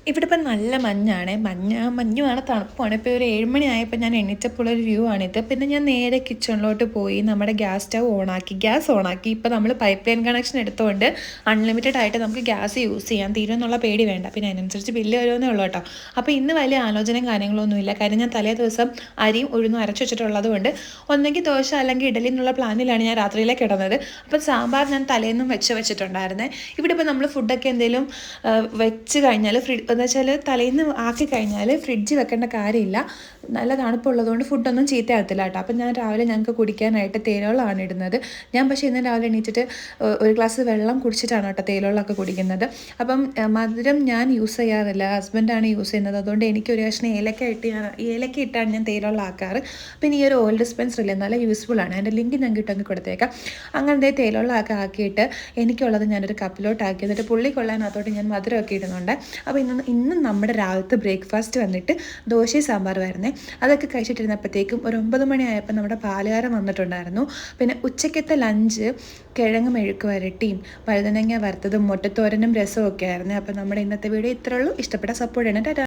ഇവിടെ ഇപ്പം നല്ല മഞ്ഞാണ്. മഞ്ഞുമാണ്, തണുപ്പാണ്. ഇപ്പോൾ ഒരു 7 മണി ആയപ്പോൾ ഞാൻ എണീറ്റപ്പോൾ ഒരു വ്യൂ ആണിത്. പിന്നെ ഞാൻ നേരെ കിച്ചണിലോട്ട് പോയി നമ്മുടെ ഗ്യാസ് ഓണാക്കി. ഇപ്പോൾ നമ്മൾ പൈപ്പ് ലൈൻ കണക്ഷൻ എടുത്തുകൊണ്ട് അൺലിമിറ്റഡ് ആയിട്ട് നമുക്ക് ഗ്യാസ് യൂസ് ചെയ്യാൻ തീരുമെന്നുള്ള പേടി വേണ്ട. പിന്നെ അതിനനുസരിച്ച് ബില്ല് വരുമെന്നേ ഉള്ളൂ കേട്ടോ. അപ്പോൾ ഇന്ന് വലിയ ആലോചനയും കാര്യങ്ങളൊന്നുമില്ല. കാര്യം ഞാൻ തലേ ദിവസം അരിയും ഉഴുന്നും അരച്ച് വെച്ചിട്ടുള്ളത് കൊണ്ട് ഒന്നെങ്കിൽ ദോശ അല്ലെങ്കിൽ ഇഡലി എന്നുള്ള പ്ലാനിലാണ് ഞാൻ രാത്രിയിലേക്ക് ഇടുന്നത്. അപ്പോൾ സാമ്പാർ ഞാൻ തലേന്നും വെച്ചിട്ടുണ്ടായിരുന്നേ. ഇവിടെ ഇപ്പോൾ നമ്മൾ ഫുഡൊക്കെ എന്തെങ്കിലും വെച്ച് കഴിഞ്ഞാൽ എന്താ വെച്ചാൽ തലേന്ന് ആക്കി കഴിഞ്ഞാൽ ഫ്രിഡ്ജ് വെക്കേണ്ട കാര്യമില്ല. നല്ല തണുപ്പുള്ളതുകൊണ്ട് ഫുഡൊന്നും ചീത്തയാകത്തില്ല കേട്ടോ. അപ്പം ഞാൻ രാവിലെ ഞങ്ങൾക്ക് കുടിക്കാനായിട്ട് തേയിലവെള്ളമാണ് ഇടുന്നത്. ഞാൻ പക്ഷേ ഇന്ന് രാവിലെ എണീറ്റിട്ട് ഒരു ഗ്ലാസ് വെള്ളം കുടിച്ചിട്ടാണ് കേട്ടോ തേയിലവെള്ളമൊക്കെ കുടിക്കുന്നത്. അപ്പം മധുരം ഞാൻ യൂസ് ചെയ്യാറില്ല, ഹസ്ബൻഡാണ് യൂസ് ചെയ്യുന്നത്. അതുകൊണ്ട് എനിക്ക് ഒരു കഷ്ണം ഏലക്ക ഇട്ടാണ് ഞാൻ തേയിലവെള്ളം ആക്കാറ്. പിന്നെ ഈ ഒരു ഓയിൽ ഡിസ്പെൻസർ ഇല്ലേ, നല്ല യൂസ്ഫുള്ളാണ്. അതിൻ്റെ ലിങ്ക് ഞാൻ കിട്ടുമെങ്കിൽ കൊടുത്തേക്കാം. അങ്ങനത്തെ തേയിലവെള്ളമൊക്കെ ആക്കിയിട്ട് എനിക്കുള്ളത് ഞാനൊരു കപ്പിലോട്ട് ആക്കി, എന്നിട്ട് പുള്ളിക്കൊള്ളാനകത്തോട്ട് ഞാൻ മധുരമൊക്കെ ഇടുന്നുണ്ട്. അപ്പോൾ ഇന്ന് നമ്മുടെ രാവിലത്തെ ബ്രേക്ക്ഫാസ്റ്റ് വന്നിട്ട് ദോശയും സാമ്പാറുമായിരുന്നേ. അതൊക്കെ കഴിച്ചിട്ടിരുന്നപ്പോഴത്തേക്കും ഒരു 9 മണി ആയപ്പോൾ നമ്മുടെ പാലുകാരൻ വന്നിട്ടുണ്ടായിരുന്നു. പിന്നെ ഉച്ചക്കത്തെ ലഞ്ച് കിഴങ്ങ് മെഴുക്ക് വരട്ടിയും വഴുതനങ്ങ വറുത്തതും മുട്ടത്തോരനും രസവും ഒക്കെ ആയിരുന്നു. അപ്പോൾ നമ്മുടെ ഇന്നത്തെ വീഡിയോ ഇത്രയുള്ളൂ. ഇഷ്ടപ്പെട്ട സപ്പോർട്ട് ചെയ്യണം. ടാറ്റാ.